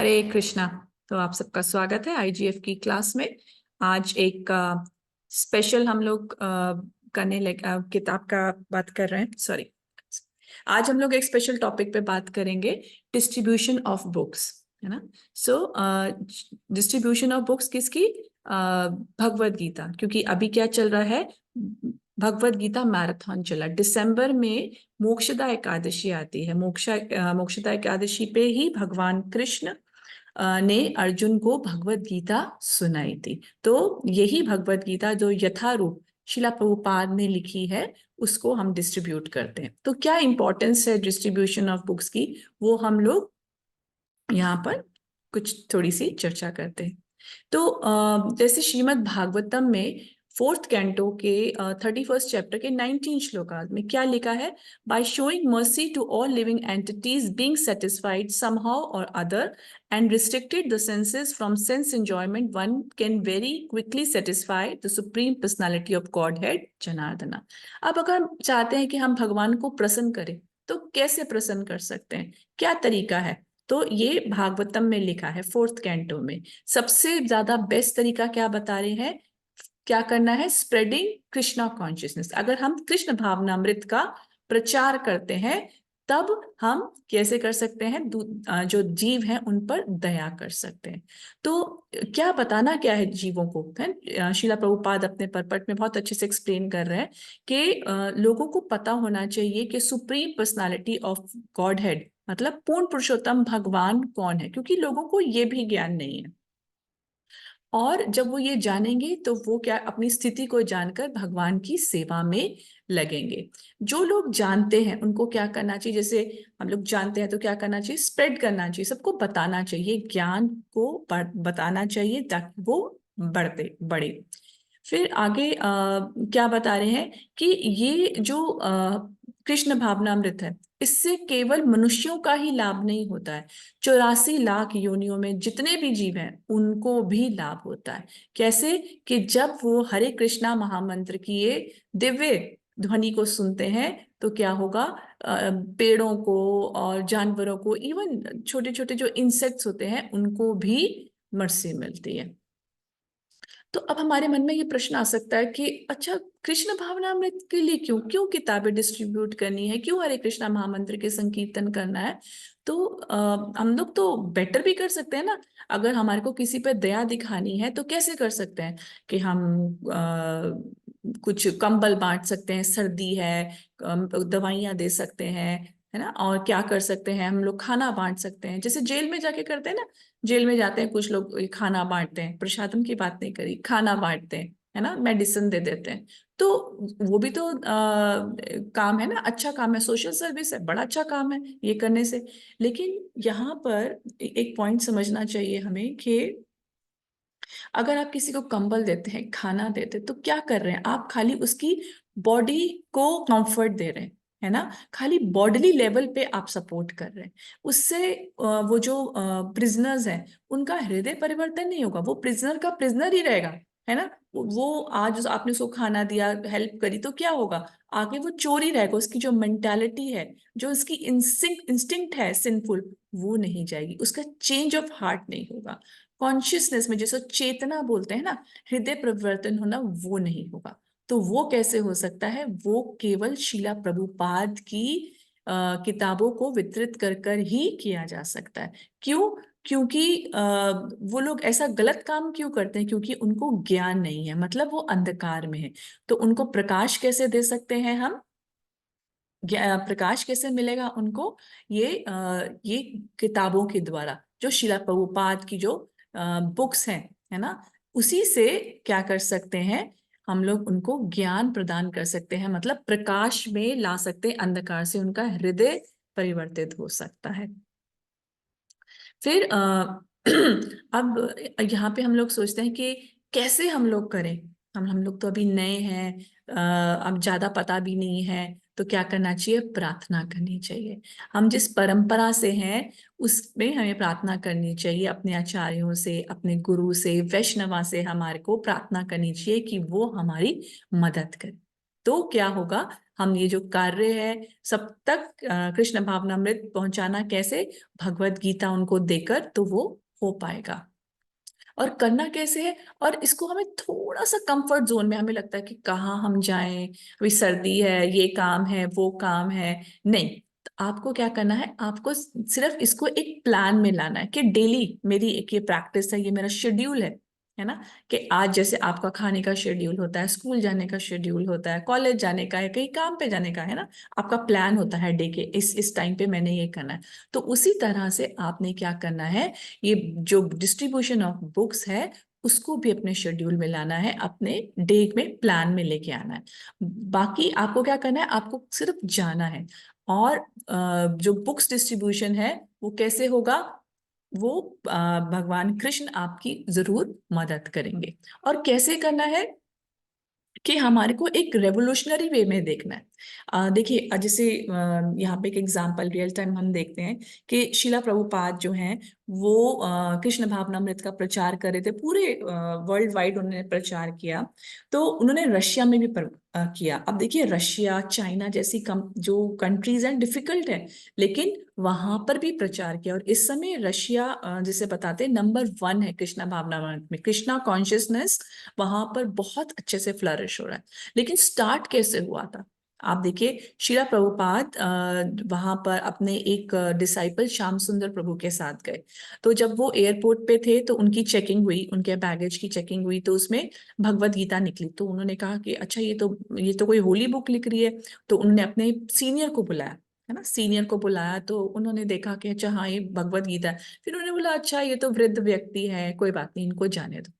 हरे कृष्णा। तो आप सबका स्वागत है आईजीएफ की क्लास में। आज एक स्पेशल हम लोग करने लगे किताब का बात कर रहे हैं। सॉरी, आज हम लोग एक स्पेशल टॉपिक पे बात करेंगे, डिस्ट्रीब्यूशन ऑफ बुक्स, है ना। सो डिस्ट्रीब्यूशन ऑफ बुक्स किसकी? भगवत गीता। क्योंकि अभी क्या चल रहा है, भगवत गीता मैराथन चला। दिसंबर में मोक्षदा एकादशी आती है। मोक्षदा एकादशी पे ही भगवान कृष्ण ने अर्जुन को भगवत गीता सुनाई थी। तो यही भगवत गीता जो यथारूप शिला प्रभुपाद ने लिखी है, उसको हम डिस्ट्रीब्यूट करते हैं। तो क्या इंपॉर्टेंस है डिस्ट्रीब्यूशन ऑफ बुक्स की, वो हम लोग यहाँ पर कुछ थोड़ी सी चर्चा करते हैं। तो जैसे श्रीमद् भागवतम में 4th कैंटो के 31st चैप्टर के 19 श्लोकास में क्या लिखा है? By showing mercy to all living entities being satisfied somehow और other and restricted the senses from sense enjoyment, one can very quickly satisfy the supreme personality of Godhead Janardana। अब अगर हम चाहते हैं कि हम भगवान को प्रसन्न करें, तो कैसे प्रसन्न कर सकते हैं, क्या तरीका है? तो ये भागवतम में लिखा है 4th कैंटो में। सबसे ज्यादा बेस्ट तरीका क्या बता रहे हैं? क्या करना है? Spreading Krishna consciousness. अगर हम कृष्ण भावनामृत का प्रचार करते हैं, तब हम कैसे कर सकते हैं? जो जीव हैं उन पर दया कर सकते हैं। तो क्या बताना क्या है जीवों को, है? शिला प्रभुपाद अपने परपट में बहुत अच्छे से एक्सप्लेन कर रहे हैं कि लोगों को पता होना चाहिए कि supreme personality of God head, मतलब पूर्ण पुरुषोत्तम भगवान कौन है, क्योंकि लोगों को ये भी ज्ञान नहीं है। और जब वो ये जानेंगे तो वो क्या, अपनी स्थिति को जानकर भगवान की सेवा में लगेंगे। जो लोग जानते हैं उनको क्या करना चाहिए? जैसे हम लोग जानते हैं तो क्या करना चाहिए? स्प्रेड करना चाहिए, सबको बताना चाहिए, ज्ञान को बताना चाहिए ताकि वो बढ़े। फिर आगे क्या बता रहे हैं कि ये जो कृष्ण भावनामृत है, इससे केवल मनुष्यों का ही लाभ नहीं होता है, 84 लाख योनियों में जितने भी जीव हैं उनको भी लाभ होता है। कैसे? कि जब वो हरे कृष्णा महामंत्र की ये दिव्य ध्वनि को सुनते हैं तो क्या होगा? पेड़ों को और जानवरों को, इवन छोटे छोटे जो इंसेक्ट्स होते हैं, उनको भी मर्सी मिलती है। तो अब हमारे मन में ये प्रश्न आ सकता है कि अच्छा, कृष्ण भावनामृत के लिए क्यों क्यों किताबें डिस्ट्रीब्यूट करनी है, क्यों हरे कृष्णा महामंत्र के संकीर्तन करना है? तो हम लोग तो बेटर भी कर सकते हैं ना। अगर हमारे को किसी पर दया दिखानी है तो कैसे कर सकते हैं कि हम कुछ कंबल बांट सकते हैं, सर्दी है, दवाइयां दे सकते हैं, है ना। और क्या कर सकते हैं? हम लोग खाना बांट सकते हैं, जैसे जेल में जाके करते हैं ना। जेल में जाते हैं कुछ लोग, ये खाना बांटते हैं, प्रसादम की बात नहीं करी, खाना बांटते हैं, है ना, मेडिसिन दे देते हैं। तो वो भी तो काम है ना, अच्छा काम है, सोशल सर्विस है, बड़ा अच्छा काम है ये करने से। लेकिन यहाँ पर एक पॉइंट समझना चाहिए हमें कि अगर आप किसी को कंबल देते हैं, खाना देते हैं, तो क्या कर रहे हैं आप? खाली उसकी बॉडी को कंफर्ट दे रहे हैं, है ना। खाली बॉडीली लेवल पे आप सपोर्ट कर रहे हैं। उससे वो जो प्रिजनर्स हैं, उनका हृदय परिवर्तन नहीं होगा, वो प्रिजनर का प्रिजनर ही रहेगा, है ना। वो आज आपने उसको खाना दिया, हेल्प करी, तो क्या होगा? आगे वो चोरी रहेगा। उसकी जो मेंटालिटी है, जो उसकी इंस्टिंक्ट है सिंफुल, वो नहीं जाएगी, उसका चेंज ऑफ हार्ट नहीं होगा। कॉन्शियसनेस में जिसको चेतना बोलते हैं ना, हृदय परिवर्तन होना, वो नहीं होगा। तो वो कैसे हो सकता है? वो केवल शीला प्रभुपाद की किताबों को वितरित कर कर ही किया जा सकता है। क्यों? क्योंकि वो लोग ऐसा गलत काम क्यों करते हैं? क्योंकि उनको ज्ञान नहीं है, मतलब वो अंधकार में है। तो उनको प्रकाश कैसे दे सकते हैं हम? प्रकाश कैसे मिलेगा उनको? ये किताबों के द्वारा, जो शिला प्रभुपाद की जो बुक्स हैं, है ना, उसी से क्या कर सकते हैं हम लोग? उनको ज्ञान प्रदान कर सकते हैं, मतलब प्रकाश में ला सकते हैं, अंधकार से उनका हृदय परिवर्तित हो सकता है। फिर अब यहाँ पे हम लोग सोचते हैं कि कैसे हम लोग करें। हम लोग तो अभी नए हैं, अब ज्यादा पता भी नहीं है। तो क्या करना चाहिए? प्रार्थना करनी चाहिए। हम जिस परंपरा से हैं उसमें हमें प्रार्थना करनी चाहिए, अपने आचार्यों से, अपने गुरु से, वैष्णवा से हमारे को प्रार्थना करनी चाहिए कि वो हमारी मदद करे। तो क्या होगा? हम ये जो कार्य है सब तक कृष्ण भावनामृत पहुंचाना कैसे, भगवत गीता उनको देकर तो वो हो पाएगा। और करना कैसे है, और इसको हमें थोड़ा सा कंफर्ट जोन में, हमें लगता है कि कहाँ हम जाएं, अभी सर्दी है, ये काम है, वो काम है, नहीं। तो आपको क्या करना है, आपको सिर्फ इसको एक प्लान में लाना है कि डेली मेरी एक ये प्रैक्टिस है, ये मेरा शेड्यूल है ना, कि आज जैसे आपका खाने का शेड्यूल होता है, स्कूल जाने का शेड्यूल होता है, कॉलेज जाने का है, कहीं काम पे जाने का है ना, आपका प्लान होता है डे के इस टाइम पे मैंने ये करना है। तो उसी तरह से आपने क्या करना है, ये जो डिस्ट्रीब्यूशन ऑफ बुक्स है उसको भी अपने शेड्यूल में लाना है, अपने डे में प्लान में लेके आना है। बाकी आपको क्या करना है, आपको सिर्फ जाना है। और जो बुक्स डिस्ट्रीब्यूशन है वो कैसे होगा, वो भगवान कृष्ण आपकी जरूर मदद करेंगे। और कैसे करना है कि हमारे को एक रेवोल्यूशनरी वे में देखना है। देखिए, जैसे यहाँ पे एक एग्जांपल रियल टाइम हम देखते हैं कि शिला प्रभुपाद जो हैं वो कृष्ण भावनामृत का प्रचार कर रहे थे, पूरे वर्ल्ड वाइड उन्होंने प्रचार किया। तो उन्होंने रशिया में भी किया। अब देखिए, रशिया चाइना जैसी जो कंट्रीज हैं डिफिकल्ट है, लेकिन वहां पर भी प्रचार किया। और इस समय रशिया जिसे बताते हैं नंबर 1 है कृष्णा भावनामृत में, कृष्णा कॉन्शियसनेस वहां पर बहुत अच्छे से फ्लरिश हो रहा है। लेकिन स्टार्ट कैसे हुआ था, आप देखिए, शिला प्रभुपाद वहां पर अपने एक डिसाइपल श्याम सुंदर प्रभु के साथ गए। तो जब वो एयरपोर्ट पे थे तो उनकी चेकिंग हुई, उनके बैगेज की चेकिंग हुई, तो उसमें भगवत गीता निकली। तो उन्होंने कहा कि अच्छा, ये तो कोई होली बुक लिख रही है। तो उन्होंने अपने सीनियर को बुलाया, है ना, सीनियर को बुलाया। तो उन्होंने देखा कि अच्छा हाँ, ये भगवत गीता है। फिर उन्होंने बोला अच्छा, ये तो वृद्ध व्यक्ति है, कोई बात नहीं, इनको जाने दो।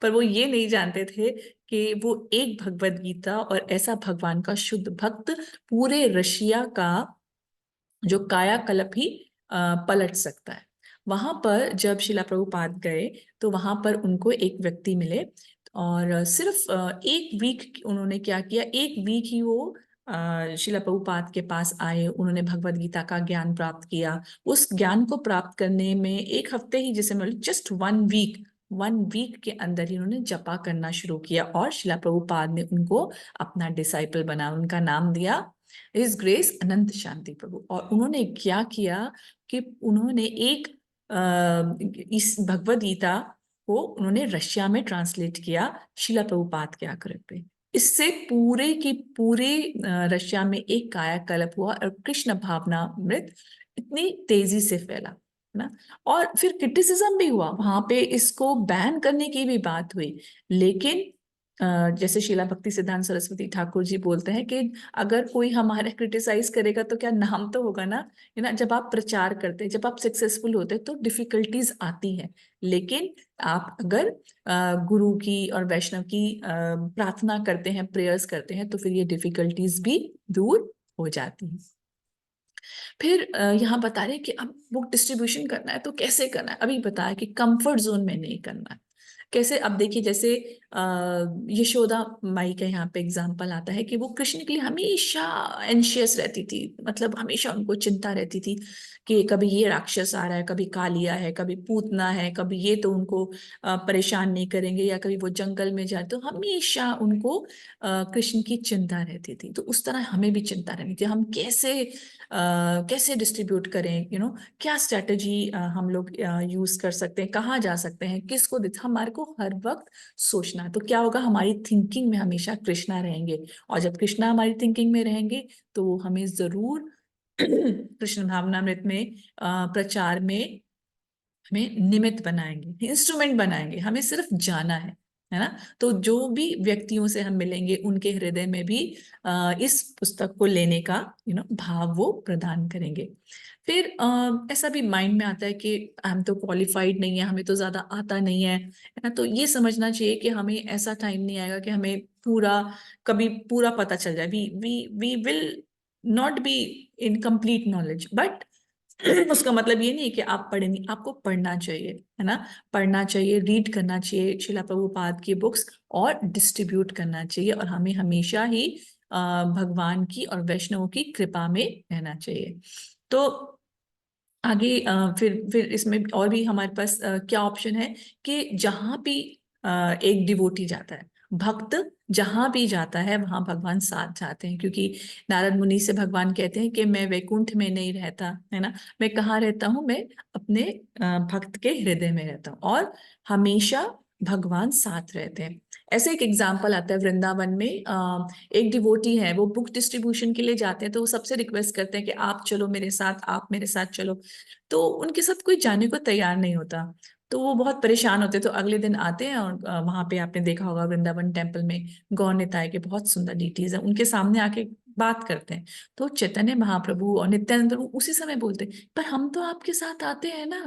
पर वो ये नहीं जानते थे कि वो एक भगवत गीता और ऐसा भगवान का शुद्ध भक्त पूरे रशिया का जो कायाकल्प ही पलट सकता है। वहां पर जब शिला प्रभुपाद गए तो वहां पर उनको एक व्यक्ति मिले, और सिर्फ एक वीक उन्होंने क्या किया, एक वीक ही वो शिला प्रभुपाद के पास आए, उन्होंने भगवत गीता का ज्ञान प्राप्त किया। उस ज्ञान को प्राप्त करने में एक हफ्ते ही, जैसे मतलब जस्ट 1 वीक के अंदर ही उन्होंने जपा करना शुरू किया, और शिला प्रभुपाद ने उनको अपना डिसाइपल बना, उनका नाम दिया इस ग्रेस अनंत शांति प्रभु। और उन्होंने क्या किया कि उन्होंने इस भगवद गीता को उन्होंने रशिया में ट्रांसलेट किया शिला प्रभुपाद के आग्रह पे। इससे पूरे की पूरे रशिया में एक कायाकल्प हुआ, और कृष्ण भावनामृत इतनी तेजी से फैला, है ना। और फिर क्रिटिसिज्म भी हुआ वहां पे, इसको बैन करने की भी बात हुई। लेकिन जैसे शीला भक्ति सिद्धांत सरस्वती ठाकुर जी बोलते हैं कि अगर कोई हमारे क्रिटिसाइज करेगा तो क्या नाम तो होगा ना, है ना। जब आप प्रचार करते हैं, जब आप सक्सेसफुल होते हैं तो डिफिकल्टीज आती हैं, लेकिन आप अगर गुरु की और वैष्णव की प्रार्थना करते हैं, प्रेयर्स करते हैं, तो फिर ये डिफिकल्टीज भी दूर हो जाती हैं। फिर यहाँ बता रहे हैं कि अब बुक डिस्ट्रीब्यूशन करना है तो कैसे करना है। अभी बताया कि कंफर्ट जोन में नहीं करना है। कैसे, अब देखिए, जैसे यशोदा माई का यहाँ पे एग्जाम्पल आता है कि वो कृष्ण के लिए हमेशा एंशियस रहती थी, मतलब हमेशा उनको चिंता रहती थी कि कभी ये राक्षस आ रहा है, कभी कालिया है, कभी पूतना है, कभी ये तो उनको परेशान नहीं करेंगे, या कभी वो जंगल में जाए, तो हमेशा उनको कृष्ण की चिंता रहती थी। तो उस तरह हमें भी चिंता रहती थी, हम कैसे डिस्ट्रीब्यूट करें, क्या स्ट्रेटजी हम लोग यूज कर सकते हैं, कहाँ जा सकते हैं, किसको हमारे को हर वक्त सोचना है। तो क्या होगा, हमारी थिंकिंग में हमेशा कृष्णा रहेंगे, और जब कृष्णा हमारी थिंकिंग में रहेंगे तो हमें जरूर कृष्ण भावनामृत में प्रचार में हमें निमित्त बनाएंगे, इंस्ट्रूमेंट बनाएंगे, हमें सिर्फ जाना है ना। तो जो भी व्यक्तियों से हम मिलेंगे उनके हृदय में भी इस पुस्तक को लेने का भाव वो प्रदान करेंगे। फिर ऐसा भी माइंड में आता है कि हम तो क्वालिफाइड नहीं है, हमें तो ज्यादा आता नहीं है ना। तो ये समझना चाहिए कि हमें ऐसा टाइम नहीं आएगा कि हमें कभी पूरा पता चल जाए। We will not be in complete knowledge, but उसका मतलब ये नहीं कि आप पढ़े नहीं, आपको पढ़ना चाहिए, है ना। पढ़ना चाहिए, रीड करना चाहिए शिला प्रभुपाद की बुक्स, और डिस्ट्रीब्यूट करना चाहिए, और हमें हमेशा ही भगवान की और वैष्णवों की कृपा में रहना चाहिए। तो आगे फिर इसमें और भी हमारे पास क्या ऑप्शन है कि जहां भी एक डिवोटी जाता है, भक्त जहां भी जाता है वहां भगवान साथ जाते हैं, क्योंकि नारद मुनि से भगवान कहते हैं कि मैं वैकुंठ में नहीं रहता, है ना, मैं कहाँ रहता हूँ, मैं अपने भक्त के हृदय में रहता हूँ, और हमेशा भगवान साथ रहते हैं। ऐसे एक एग्जाम्पल आता है वृंदावन में, एक डिवोटी है, वो बुक डिस्ट्रीब्यूशन के लिए जाते हैं, तो वो सबसे रिक्वेस्ट करते हैं कि आप चलो मेरे साथ, आप मेरे साथ चलो। तो उनके साथ कोई जाने को तैयार नहीं होता, तो वो बहुत परेशान होते हैं। तो अगले दिन आते हैं, और वहां पे आपने देखा होगा वृंदावन टेम्पल में गौर निताई के बहुत सुंदर डीटीज है, उनके सामने आके बात करते हैं। तो चैतन्य महाप्रभु और नित्यानंद प्रभु उसी समय बोलते हैं, पर हम तो आपके साथ आते हैं ना,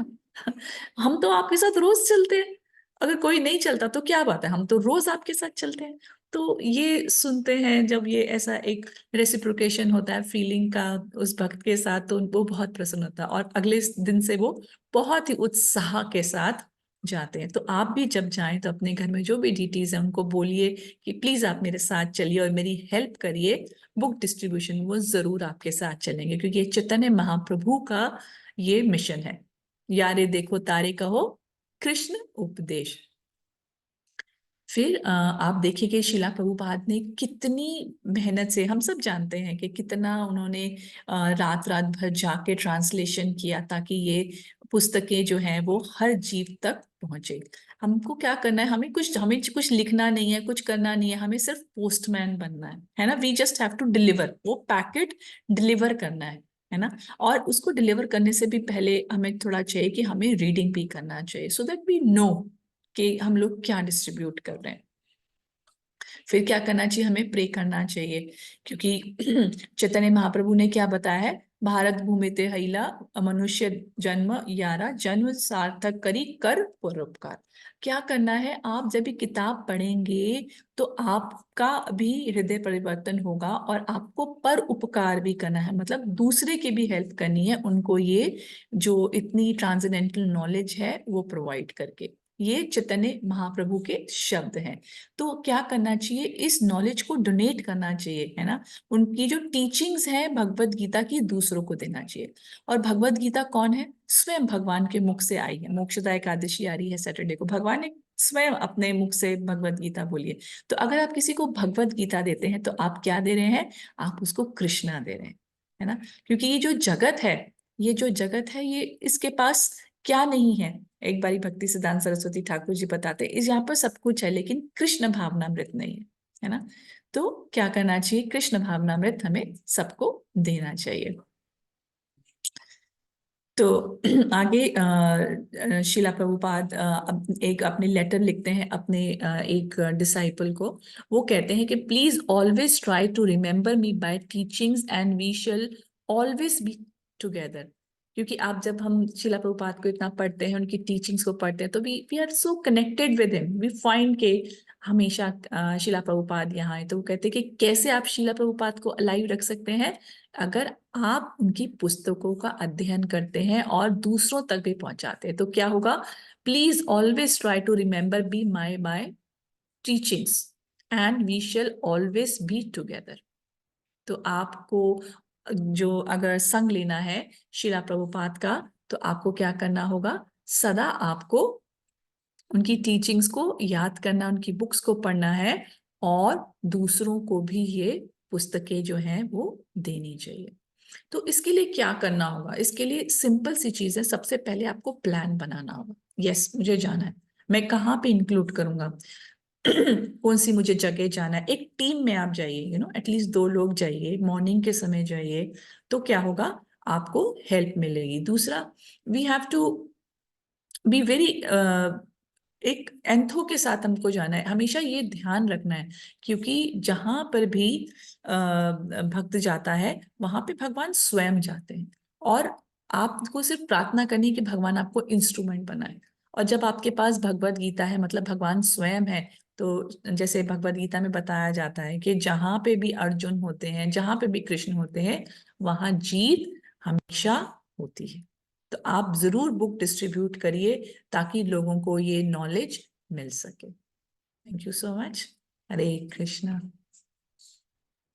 हम तो आपके साथ रोज चलते हैं, अगर कोई नहीं चलता तो क्या बात है, हम तो रोज आपके साथ चलते हैं। तो ये सुनते हैं जब ये ऐसा एक रेसिप्रोकेशन होता है फीलिंग का उस भक्त के साथ, तो वो बहुत प्रसन्न होता है, और अगले दिन से वो बहुत ही उत्साह के साथ जाते हैं। तो आप भी जब जाएं तो अपने घर में जो भी डीटीज हैं उनको बोलिए कि प्लीज आप मेरे साथ चलिए और मेरी हेल्प करिए बुक डिस्ट्रीब्यूशन, वो जरूर आपके साथ चलेंगे, क्योंकि ये चैतन्य महाप्रभु का ये मिशन है। यारे देखो तारे कहो कृष्ण उपदेश। फिर आप देखिए कि शिला प्रभुपाद ने कितनी मेहनत से, हम सब जानते हैं कि कितना उन्होंने रात रात भर जाके ट्रांसलेशन किया, ताकि ये पुस्तकें जो हैं वो हर जीव तक पहुंचे। हमको क्या करना है, हमें कुछ लिखना नहीं है, कुछ करना नहीं है, हमें सिर्फ पोस्टमैन बनना है ना। We just have to deliver, वो पैकेट डिलीवर करना है ना। और उसको डिलीवर करने से भी पहले हमें थोड़ा चाहिए कि हमें रीडिंग भी करना चाहिए, सो दैट वी नो कि हम लोग क्या डिस्ट्रीब्यूट कर रहे हैं। फिर क्या करना चाहिए, हमें प्रे करना चाहिए, क्योंकि चैतन्य महाप्रभु ने क्या बताया है, भारत भूमि ते हईला मनुष्य जन्म यारा, जन्म सार्थक करी कर परोपकार। क्या करना है, आप जब भी किताब पढ़ेंगे तो आपका भी हृदय परिवर्तन होगा, और आपको पर उपकार भी करना है, मतलब दूसरे की भी हेल्प करनी है, उनको ये जो इतनी ट्रांसेंडेंटल नॉलेज है वो प्रोवाइड करके। ये चैतन्य महाप्रभु के शब्द हैं। तो क्या करना चाहिए, इस नॉलेज को डोनेट करना चाहिए, है ना। उनकी जो टीचिंग्स है भगवत गीता की, दूसरों को देना चाहिए। और भगवत गीता कौन है, स्वयं भगवान के मुख से आई है। मोक्षदा एकादशी आ रही है सैटरडे को, भगवान ने स्वयं अपने मुख से भगवत गीता बोली है। तो अगर आप किसी को भगवत गीता देते हैं तो आप क्या दे रहे हैं, आप उसको कृष्णा दे रहे हैं, है ना। क्योंकि ये जो जगत है, ये जो जगत है, ये इसके पास क्या नहीं है। एक बारी भक्ति सिद्धांत सरस्वती ठाकुर जी बताते हैं, इस यहाँ पर सब कुछ है लेकिन कृष्ण भावनामृत नहीं है ना। तो क्या करना चाहिए, कृष्ण भावनामृत हमें सबको देना चाहिए। तो आगे शिला प्रभुपाद एक अपने लेटर लिखते हैं अपने एक डिसाइपल को। वो कहते हैं कि please always try to remember me by teachings and we shall always be together. क्योंकि आप जब हम शिला प्रभुपाद को इतना पढ़ते हैं, उनकी टीचिंग्स को पढ़ते हैं, तो we are so connected with him, we find के हमेशा शिला प्रभुपाद यहाँ है। तो वो कहते हैं कि कैसे आप शिला प्रभुपाद को अलाइव रख सकते हैं, अगर आप उनकी पुस्तकों का अध्ययन करते हैं और दूसरों तक भी पहुंचाते हैं। तो क्या होगा, please always try to remember be my by teachings and we shall always be together. तो आपको जो अगर संग लेना है शिला प्रभुपाद का, तो आपको क्या करना होगा, सदा आपको उनकी टीचिंग्स को याद करना, उनकी बुक्स को पढ़ना है, और दूसरों को भी ये पुस्तकें जो हैं वो देनी चाहिए। तो इसके लिए क्या करना होगा, इसके लिए सिंपल सी चीज है, सबसे पहले आपको प्लान बनाना होगा। यस, मुझे जाना है, मैं कहाँ पे इंक्लूड करूंगा, कौन सी मुझे जगह जाना है। एक टीम में आप जाइए, एटलीस्ट 2 लोग जाइए, मॉर्निंग के समय जाइए, तो क्या होगा, आपको हेल्प मिलेगी। दूसरा, we have to be very, एक एंथो के साथ हमको जाना है, हमेशा ये ध्यान रखना है, क्योंकि जहां पर भी भक्त जाता है वहां पे भगवान स्वयं जाते हैं, और आपको सिर्फ प्रार्थना करनी है कि भगवान आपको इंस्ट्रूमेंट बनाए। और जब आपके पास भगवत गीता है, मतलब भगवान स्वयं है, तो जैसे भगवत गीता में बताया जाता है कि जहां पे भी अर्जुन होते हैं, जहां पे भी कृष्ण होते हैं, वहां जीत हमेशा होती है। तो आप जरूर बुक डिस्ट्रीब्यूट करिए, ताकि लोगों को ये नॉलेज मिल सके। Thank you so much. Hare Krishna.